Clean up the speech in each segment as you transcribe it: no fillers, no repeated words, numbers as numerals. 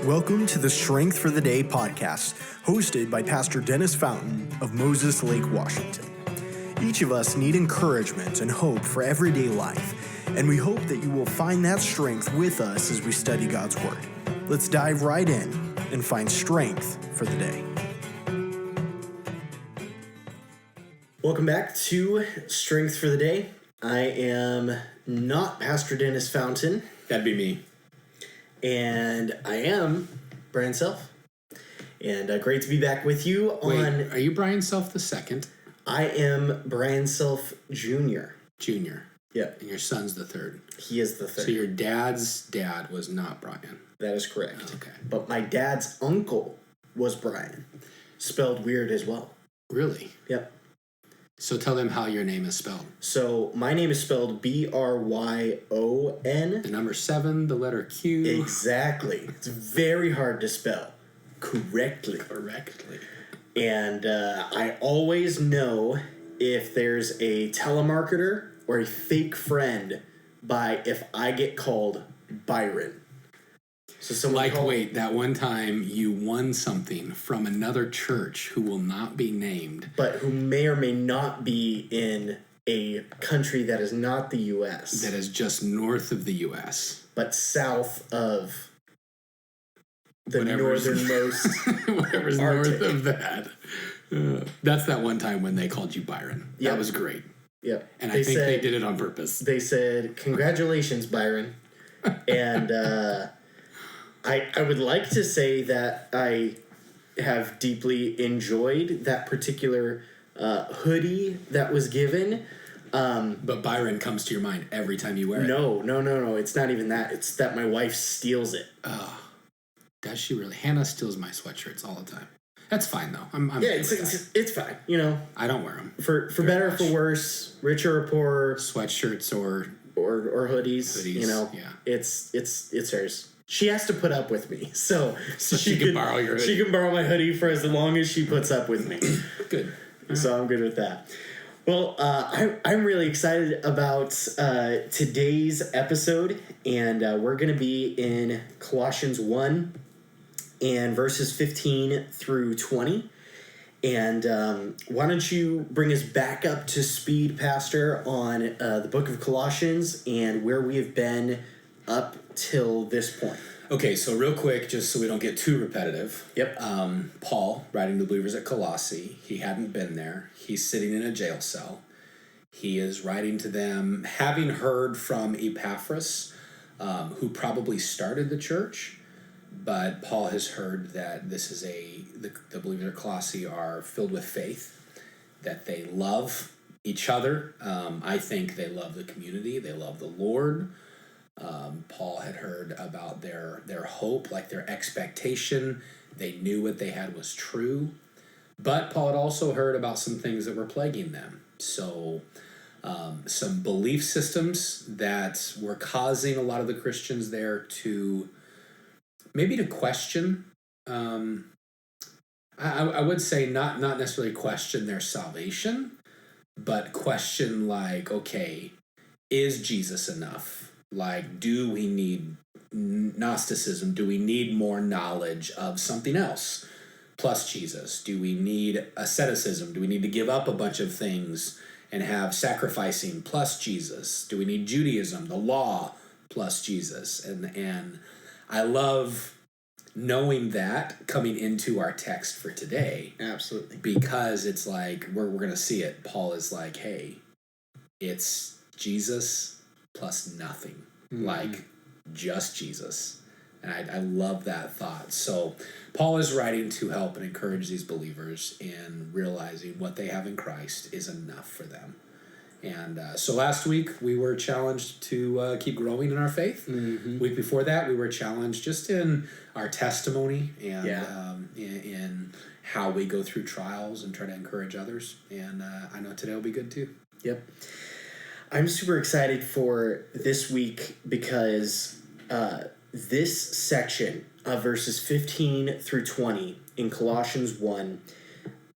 Welcome to the Strength for the Day podcast, hosted by Pastor Dennis Fountain of Moses Lake, Washington. Each of us need encouragement and hope for everyday life, and we hope that you will find that strength with us as we study God's Word. Let's dive right in and find strength for the day. Welcome back to Strength for the Day. I am not Pastor Dennis Fountain. That'd be me. And I am Brian Self. And great to be back with you on... Wait, are you Brian Self the second? I am Brian Self Jr. Junior. Yep. And your son's the third. He is the third. So your dad's dad was not Brian. That is correct. Okay. But my dad's uncle was Brian. Spelled weird as well. Really? Yep. So tell them how your name is spelled. So my name is spelled B-R-Y-O-N. The number 7, the letter Q. Exactly. It's very hard to spell correctly. And I always know if there's a telemarketer or a fake friend by if I get called Byron. So someone wait, that one time you won something from another church who will not be named. But who may or may not be in a country that is not the U.S. That is just north of the U.S. But south of the northernmost whatever's Arctic. north of that. That's that one time when they called you Byron. Yep. That was great. Yep. And I think they did it on purpose. They said, "Congratulations, Byron." And I would like to say that I have deeply enjoyed that particular hoodie that was given. But Byron comes to your mind every time you wear it. No. It's not even that. It's that my wife steals it. Oh, does she really? Hannah steals my sweatshirts all the time. That's fine though. I'm yeah, it's fine. You know, I don't wear them for better or for worse, richer or poorer, sweatshirts or hoodies. You know, yeah. It's hers. She has to put up with me, so she can borrow your hoodie. She can borrow my hoodie for as long as she puts up with me. Good. So I'm good with that. Well, I'm really excited about today's episode, and we're going to be in Colossians 1 and verses 15 through 20. And why don't you bring us back up to speed, Pastor, on the book of Colossians and where we have been up till this point. Okay, so real quick, just so we don't get too repetitive. Yep. Paul, writing to the believers at Colossae, he hadn't been there. He's sitting in a jail cell. He is writing to them, having heard from Epaphras, who probably started the church, but Paul has heard that this is the believers at Colossae are filled with faith, that they love each other. I think they love the community. They love the Lord. Paul had heard about their hope, like their expectation. They knew what they had was true. But Paul had also heard about some things that were plaguing them. So some belief systems that were causing a lot of the Christians there to question. I would say not necessarily question their salvation, but question like, okay, is Jesus enough? Like, do we need Gnosticism? Do we need more knowledge of something else plus Jesus? Do we need asceticism? Do we need to give up a bunch of things and have sacrificing plus Jesus? Do we need Judaism, the law plus Jesus? And I love knowing that coming into our text for today. Absolutely. Because it's like, we're going to see it. Paul is like, hey, it's Jesus plus nothing, like just Jesus. And I love that thought. So Paul is writing to help and encourage these believers in realizing what they have in Christ is enough for them. And so last week we were challenged to keep growing in our faith. Mm-hmm. Week before that we were challenged just in our testimony and in how we go through trials and try to encourage others. And I know today will be good too. Yep. I'm super excited for this week because this section of verses 15 through 20 in Colossians 1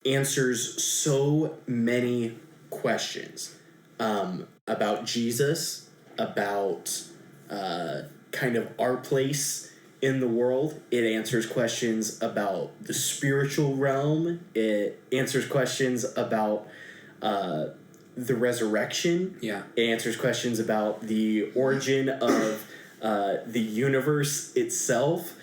answers so many questions about Jesus, about kind of our place in the world. It answers questions about the spiritual realm. It answers questions about the resurrection. Yeah. It answers questions about the origin of the universe itself.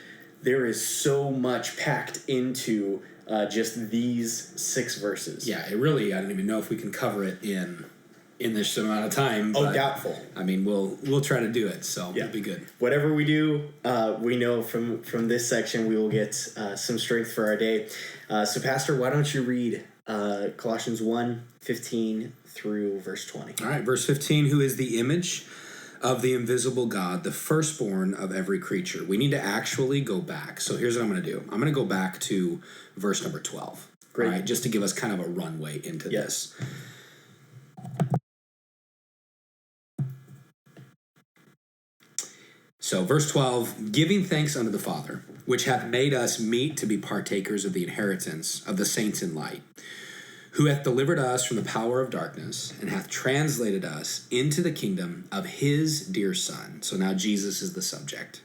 There is so much packed into just these 6 verses. Yeah, it really, I don't even know if we can cover it in this amount of time. Oh, doubtful. I mean, we'll try to do it, so Yeah. it'll be good. Whatever we do, we know from this section we will get some strength for our day. So, Pastor, why don't you read Colossians 1:15 through verse 20. All right, verse 15, who is the image of the invisible God, the firstborn of every creature. We need to actually go back. So here's what I'm going to do. I'm going to go back to verse number 12. Great. All right, just to give us kind of a runway into this. So verse 12, giving thanks unto the Father, which hath made us meet to be partakers of the inheritance of the saints in light, who hath delivered us from the power of darkness, and hath translated us into the kingdom of his dear Son. So now Jesus is the subject,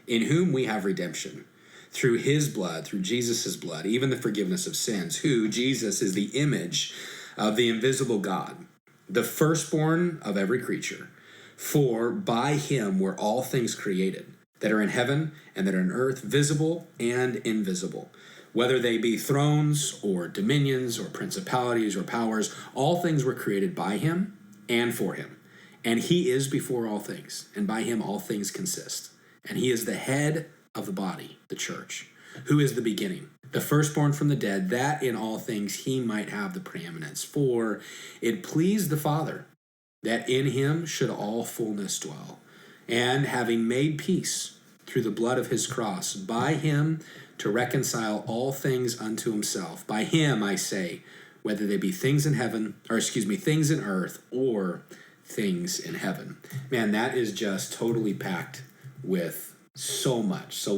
in whom we have redemption, through his blood, through Jesus' blood, even the forgiveness of sins, who, Jesus, is the image of the invisible God, the firstborn of every creature. For by him were all things created, that are in heaven and that are in earth, visible and invisible. Whether they be thrones or dominions or principalities or powers, all things were created by him and for him. And he is before all things, and by him all things consist. And he is the head of the body, the church, who is the beginning, the firstborn from the dead, that in all things he might have the preeminence. For it pleased the Father that in him should all fullness dwell. And having made peace through the blood of his cross, by him to reconcile all things unto himself. By him, I say, whether they be things in heaven, things in earth, or things in heaven. Man, that is just totally packed with so much. So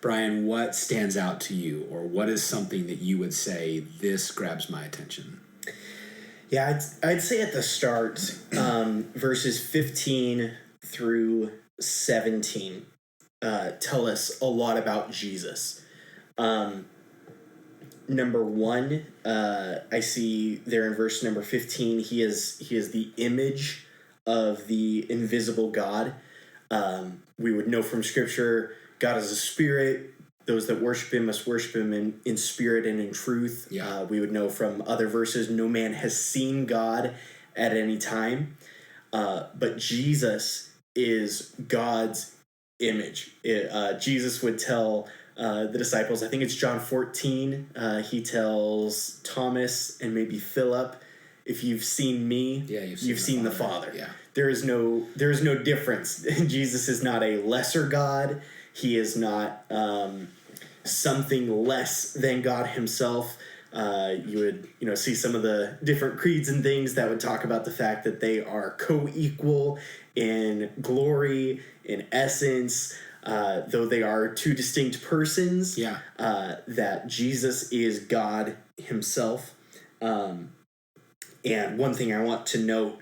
Brian, what stands out to you, or what is something that you would say, this grabs my attention? Yeah, I'd say at the start, verses 15 through 17 tell us a lot about Jesus. Number one, I see there in verse number 15, he is the image of the invisible God. We would know from Scripture, God is a spirit. Those that worship him must worship him in spirit and in truth. Yeah. We would know from other verses, no man has seen God at any time. But Jesus is God's image. Jesus would tell the disciples, I think it's John 14, he tells Thomas and maybe Philip, if you've seen me, you've seen the Father. Yeah. There is no difference. Jesus is not a lesser God. He is not something less than God himself. You would see some of the different creeds and things that would talk about the fact that they are co-equal in glory, in essence, though they are two distinct persons. Yeah. That Jesus is God himself. And one thing I want to note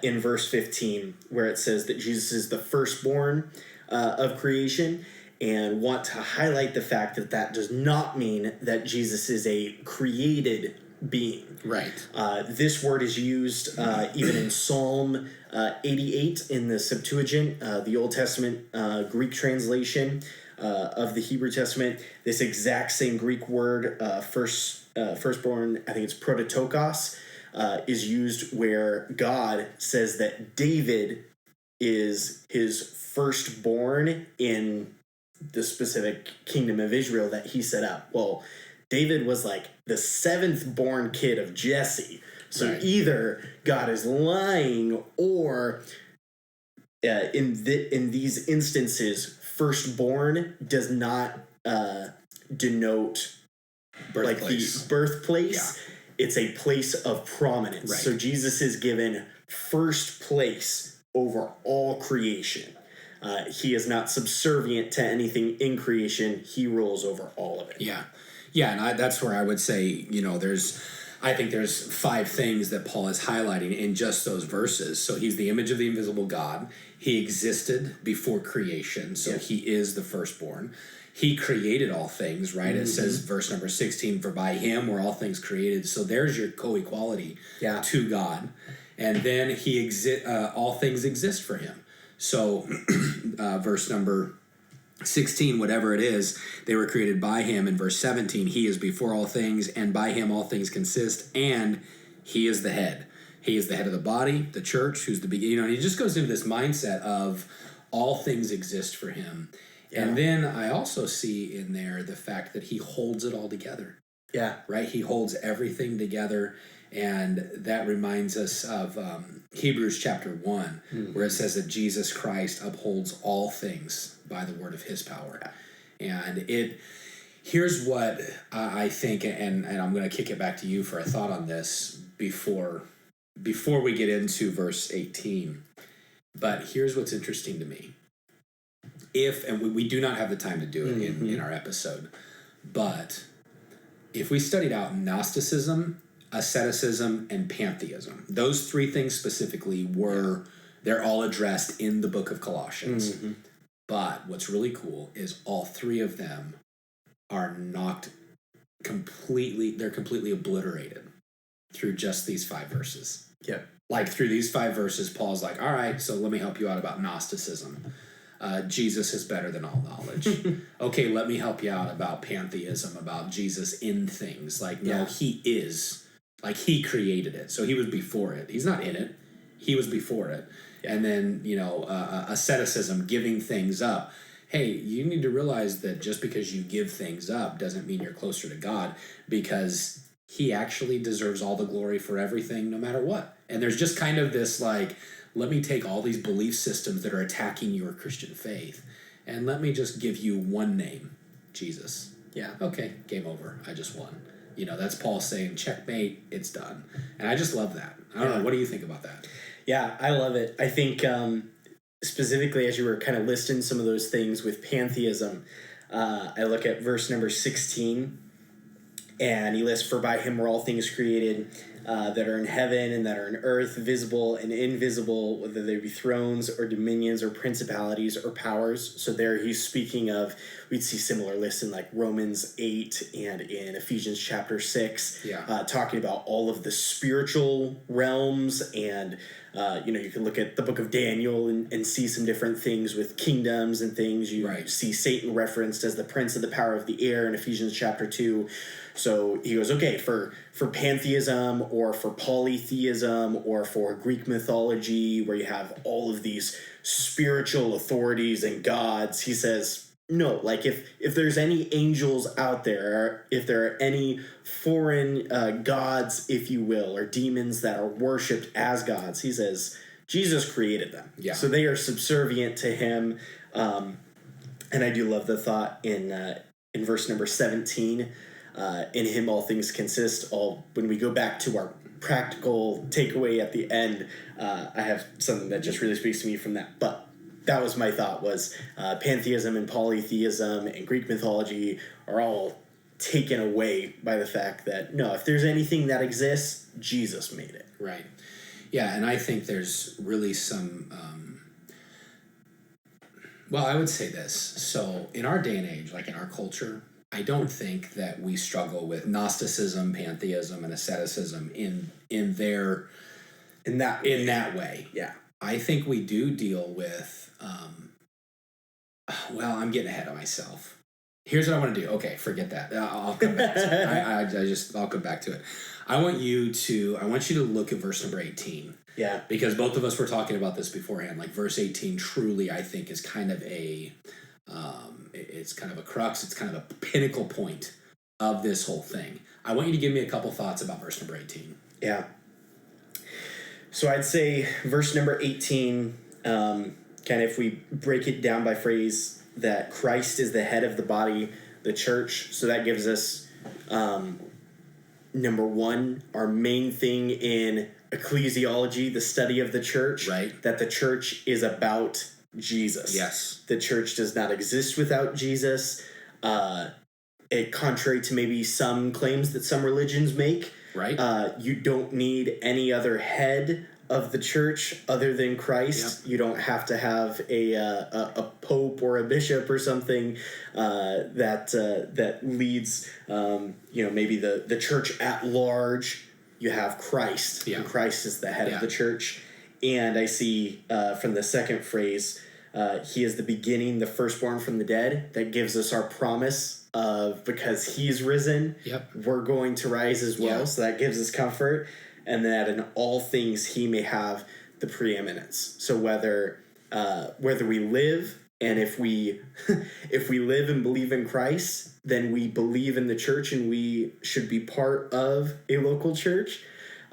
in verse 15, where it says that Jesus is the firstborn of creation, and want to highlight the fact that that does not mean that Jesus is a created being. Right. This word is used even in Psalm 88 in the Septuagint, the Old Testament Greek translation of the Hebrew Testament. This exact same Greek word, firstborn, I think it's prototokos, is used where God says that David is his firstborn in the specific kingdom of Israel that he set up. Well, David was like the 7th born kid of Jesse. So right. Either God is lying, or in these instances, firstborn does not denote birthplace. Like the birthplace. Yeah. It's a place of prominence. Right. So Jesus is given first place over all creation. He is not subservient to anything in creation. He rules over all of it. Yeah. Yeah, and that's where I would say, I think there's 5 things that Paul is highlighting in just those verses. So he's the image of the invisible God. He existed before creation, so he is the firstborn. He created all things, right? It says, verse number 16, for by him were all things created. So there's your co-equality to God. And then all things exist for him. So verse number 16, whatever it is, they were created by him. In verse 17, he is before all things, and by him all things consist, and he is the head. He is the head of the body, the church, who's the beginning. And he just goes into this mindset of all things exist for him. Yeah. And then I also see in there the fact that he holds it all together. Yeah. Right? He holds everything together. And that reminds us of Hebrews chapter 1, where it says that Jesus Christ upholds all things by the word of his power. Yeah. And here's what I think, and I'm going to kick it back to you for a thought on this before we get into verse 18. But here's what's interesting to me. And we do not have the time to do it in our episode, but if we studied out Gnosticism, asceticism, and pantheism, those three things specifically they're all addressed in the book of Colossians. But what's really cool is all three of them are completely obliterated through just these 5 verses. Yep. Like through these 5 verses, Paul's like, all right, so let me help you out about Gnosticism. Jesus is better than all knowledge. Okay, let me help you out about pantheism, about Jesus in things. Like, no, he is. Like, he created it. So he was before it. He's not in it. He was before it. Yeah. And then, asceticism, giving things up. Hey, you need to realize that just because you give things up doesn't mean you're closer to God, because he actually deserves all the glory for everything, no matter what. And there's just kind of this, like, let me take all these belief systems that are attacking your Christian faith, and let me just give you one name, Jesus. Yeah. Okay, game over. I just won. That's Paul saying, checkmate, it's done. And I just love that. I don't know. What do you think about that? Yeah, I love it. I think specifically as you were kind of listing some of those things with pantheism, I look at verse number 16, and he lists, for by him were all things created, that are in heaven and that are in earth, visible and invisible, whether they be thrones or dominions or principalities or powers. So there he's speaking of, we'd see similar lists in like Romans 8 and in Ephesians chapter 6, talking about all of the spiritual realms. And, you can look at the book of Daniel and see some different things with kingdoms and things. You see Satan referenced as the prince of the power of the air in Ephesians chapter 2. So he goes, okay, for pantheism or for polytheism or for Greek mythology, where you have all of these spiritual authorities and gods, he says, no, like if there's any angels out there, or if there are any foreign gods, if you will, or demons that are worshipped as gods, he says, Jesus created them. Yeah. So they are subservient to him. And I do love the thought in verse number 17, in him all things consist. When we go back to our practical takeaway at the end, I have something that just really speaks to me from that. But that was my thought, was pantheism and polytheism and Greek mythology are all taken away by the fact that, no, if there's anything that exists, Jesus made it. Right. Yeah, and I think there's really some... I would say this. So in our day and age, like in our culture, I don't think that we struggle with Gnosticism, pantheism, and asceticism in that way. Yeah. I think we do deal with, I'm getting ahead of myself. Here's what I want to do. Okay, forget that. I'll come back to it. I'll come back to it. I want you to look at verse number 18. Yeah. Because both of us were talking about this beforehand. Like verse 18 truly, I think, is kind of it's kind of a crux. It's kind of a pinnacle point of this whole thing. I want you to give me a couple thoughts about verse number 18. Yeah. So I'd say verse number 18, kind of if we break it down by phrase, that Christ is the head of the body, the church. So that gives us, number one, our main thing in ecclesiology, the study of the church, right? That the church is about Jesus. Yes. The church does not exist without Jesus. Contrary to maybe some claims that some religions make, right? You don't need any other head of the church other than Christ. Yep. You don't have to have a pope or a bishop or something that leads, maybe the church at large. You have Christ, Yeah. and Christ is the head Yeah. of the church. And I see from the second phrase, he is the beginning, the firstborn from the dead. That gives us our promise of, because he's risen, Yep. we're going to rise as well. Yeah. So that gives us comfort. And that in all things he may have the preeminence. So whether we live, and if we if we live and believe in Christ, then we believe in the church and we should be part of a local church.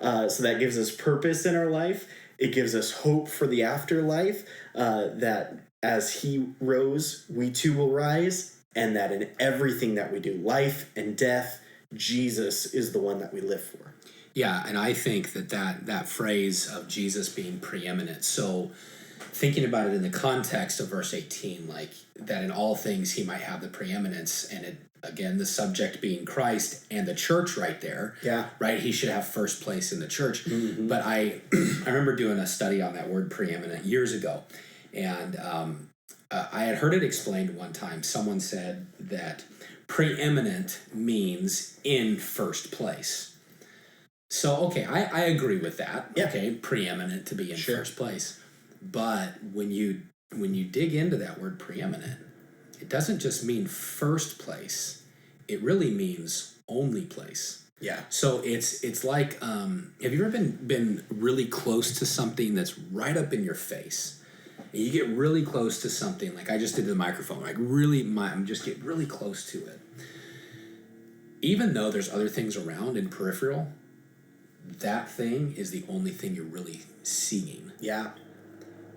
So that gives us purpose in our life. It gives us hope for the afterlife, that as he rose, we too will rise, and that in everything that we do, life and death, Jesus is the one that we live for. Yeah, and I think that phrase of Jesus being preeminent, so thinking about it in the context of verse 18, like that in all things he might have the preeminence, and it, again, the subject being Christ and the church right there. Yeah. Right? He should have first place in the church. Mm-hmm. But I remember doing a study on that word preeminent years ago, and I had heard it explained one time. Someone said that preeminent means in first place. So, okay, I agree with that. Yeah. Okay, preeminent to be in Sure. first place. But when you dig into that word preeminent, it doesn't just mean first place. It really means only place. Yeah. So it's like, have you ever been really close to something that's right up in your face? And you get really close to something, like I just did the microphone, like I'm just get really close to it. Even though there's other things around in peripheral, that thing is the only thing you're really seeing. Yeah.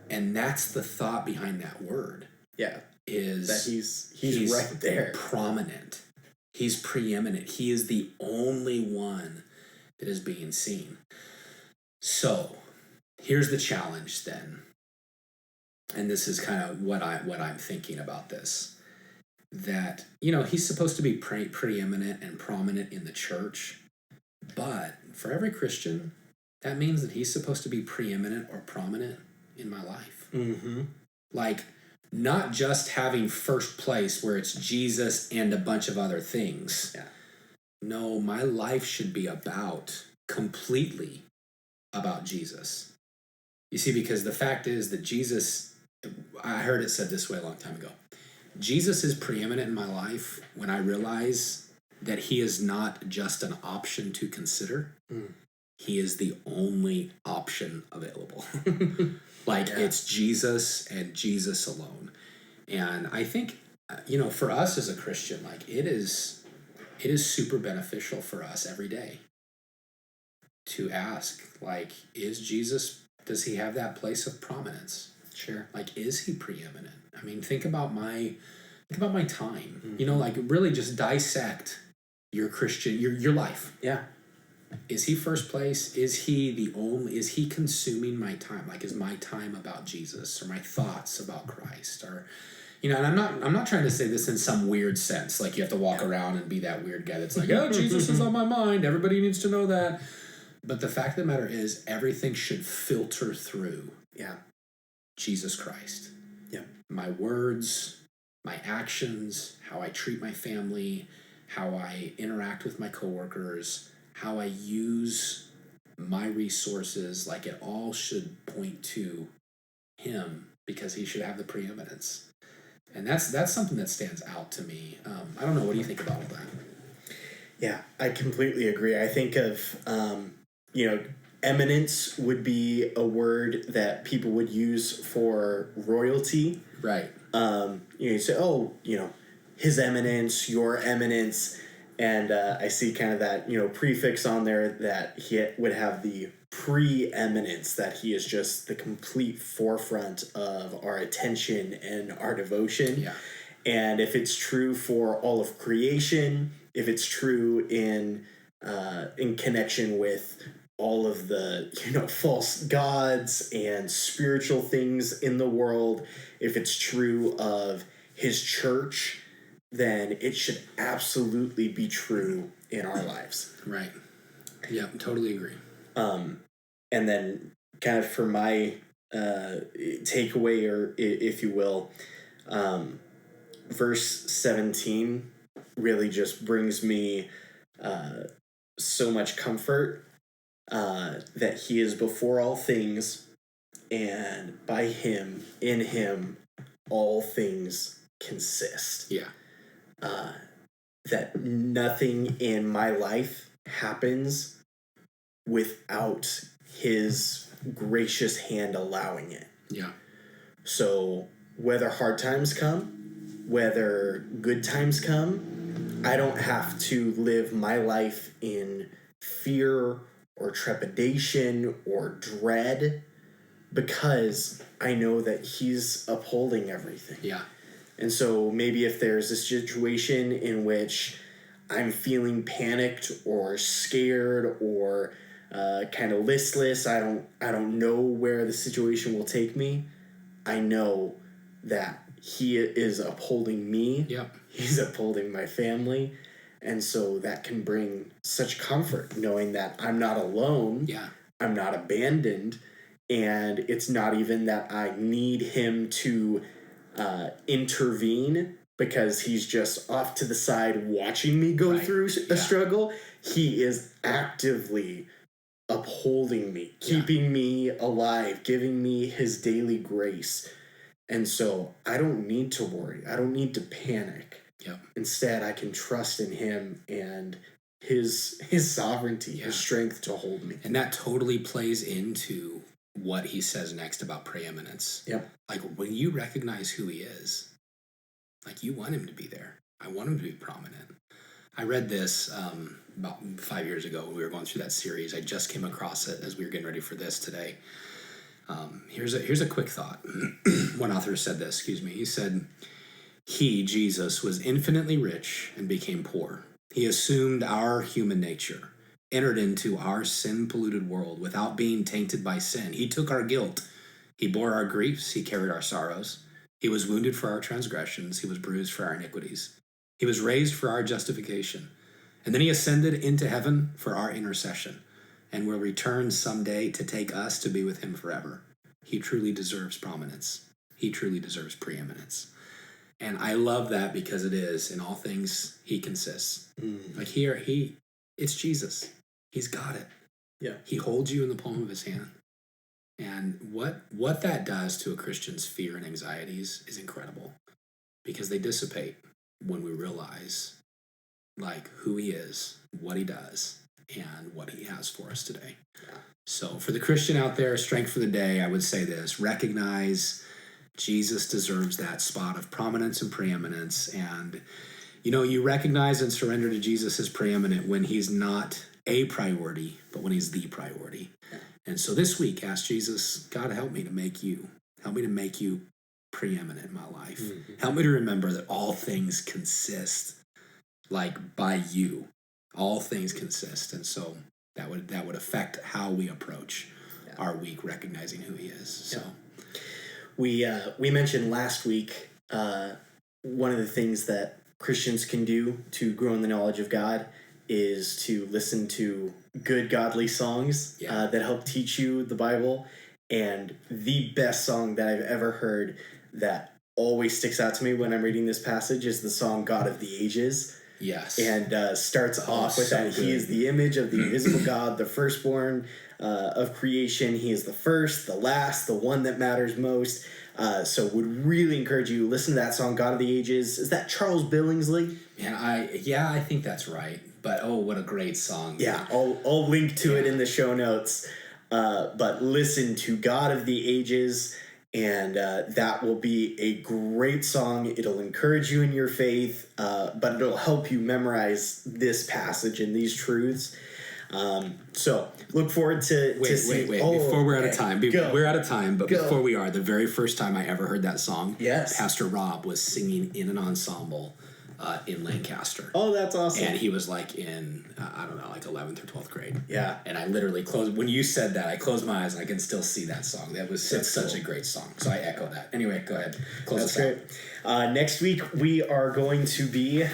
And that's the thought behind that word. Yeah. Is that he's right there. Prominent. He's preeminent. He is the only one that is being seen. So here's the challenge then. And this is kind of what I'm thinking about this. That, he's supposed to be preeminent and prominent in the church. But for every Christian, that means that he's supposed to be preeminent or prominent in my life. Mm-hmm. Like, not just having first place where it's Jesus and a bunch of other things. Yeah. No, my life should be completely about Jesus. You see, because the fact is that Jesus, I heard it said this way a long time ago. Jesus is preeminent in my life when I realize that he is not just an option to consider. Mm. He is the only option available. It's Jesus and Jesus alone. And I think, for us as a Christian, it is super beneficial for us every day to ask, is Jesus, does he have that place of prominence? Sure. Is he preeminent? I mean, think about my time, mm-hmm. Really just dissect your Christian, your life. Yeah. Is he first place? Is he consuming my time? Is my time about Jesus, or my thoughts about Christ? Or, and I'm not trying to say this in some weird sense, you have to walk around and be that weird guy that's oh, Jesus is on my mind. Everybody needs to know that. But the fact of the matter is, everything should filter through Jesus Christ. Yeah. My words, my actions, how I treat my family, how I interact with my coworkers, how I use my resources, it all should point to him, because he should have the preeminence. And that's something that stands out to me. I don't know, what do you think about all that? Yeah, I completely agree. I think of, eminence would be a word that people would use for royalty. Right. You say, his eminence, your eminence. And I see kind of that, prefix on there that he would have the preeminence, that he is just the complete forefront of our attention and our devotion. Yeah. And if it's true for all of creation, if it's true in connection with all of the, false gods and spiritual things in the world, if it's true of his church, then it should absolutely be true in our lives. Right. Yeah, totally agree. And then kind of for my takeaway, or if you will, verse 17 really just brings me so much comfort, that he is before all things, and by him, in him, all things consist. Yeah. That nothing in my life happens without his gracious hand allowing it. Yeah. So whether hard times come, whether good times come, I don't have to live my life in fear or trepidation or dread, because I know that he's upholding everything. Yeah. And so maybe if there's a situation in which I'm feeling panicked or scared or kind of listless, I don't know where the situation will take me, I know that he is upholding me. Yep. He's upholding my family. And so that can bring such comfort, knowing that I'm not alone. Yeah. I'm not abandoned. And it's not even that I need him to intervene because he's just off to the side watching me go through a struggle. He is actively upholding me, keeping me alive, giving me his daily grace. And so I don't need to worry. I don't need to panic. Yep. Instead, I can trust in him and his sovereignty, his strength to hold me. And that totally plays into what he says next about preeminence. Yep. Like, when you recognize who he is, like, you want him to be there. I want him to be prominent. I read this about 5 years ago when we were going through that series. I just came across it as we were getting ready for this today. Here's a quick thought. One author said this, He said, he, Jesus, was infinitely rich and became poor. He assumed our human nature, entered into our sin-polluted world without being tainted by sin. He took our guilt. He bore our griefs. He carried our sorrows. He was wounded for our transgressions. He was bruised for our iniquities. He was raised for our justification. And then he ascended into heaven for our intercession and will return someday to take us to be with him forever. He truly deserves prominence. He truly deserves preeminence. And I love that because it is, in all things, he consists. Like here, it's Jesus. He's got it. Yeah. He holds you in the palm of his hand. And what that does to a Christian's fear and anxieties is incredible, because they dissipate when we realize, like, who he is, what he does, and what he has for us today. Yeah. So for the Christian out there, strength for the day, I would say this: recognize Jesus deserves that spot of prominence and preeminence. And, you recognize and surrender to Jesus as preeminent when he's not a priority, but when he's the priority. And so this week, ask Jesus, God, help me to make you preeminent in my life. Mm-hmm. Help me to remember that all things consist, like, by you. All things consist. And so that would affect how we approach our week, recognizing who he is. So. We mentioned last week one of the things that Christians can do to grow in the knowledge of God is to listen to good godly songs that help teach you the Bible. And the best song that I've ever heard that always sticks out to me when I'm reading this passage is the song God of the Ages. Yes. And starts off with that. Good. He is the image of the invisible God, the firstborn of creation. He is the first, the last, the one that matters most. So would really encourage you, listen to that song, God of the Ages. Is that Charles Billingsley? Man, I think that's right. But what a great song. Yeah, I'll link to it in the show notes. But listen to God of the Ages, and that will be a great song. It'll encourage you in your faith, but it'll help you memorize this passage and these truths. So look forward to wait. Before we're out of time, we're out of time. But before we are, the very first time I ever heard that song, Pastor Rob was singing in an ensemble in Lancaster. Oh, that's awesome! And he was like in 11th or 12th grade. Yeah. And I literally closed when you said that. I closed my eyes and I can still see that song. That was such a great song. So I echo that. Anyway, go ahead. Close us out. Next week we are going to be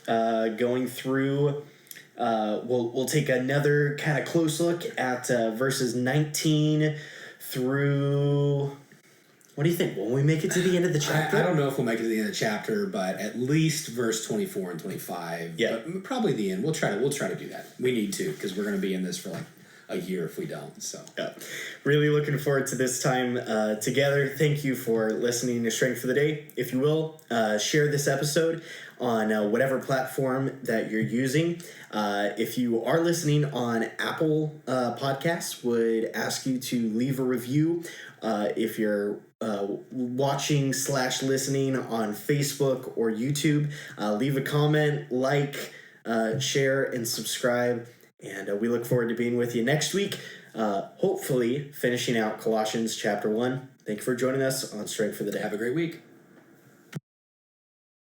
going through. We'll take another kind of close look at verses 19 through... What do you think? Will we make it to the end of the chapter? I don't know if we'll make it to the end of the chapter, but at least verse 24 and 25. Yeah. But probably the end. We'll try to do that. We need to, because we're going to be in this for like a year if we don't. So yeah. Really looking forward to this time together. Thank you for listening to Strength for the Day. If you will, share this episode on whatever platform that you're using. If you are listening on Apple Podcasts, would ask you to leave a review. If you're watching / listening on Facebook or YouTube, leave a comment, like, share, and subscribe. And we look forward to being with you next week, hopefully finishing out Colossians chapter 1. Thank you for joining us on Strength for the Day. have a great week.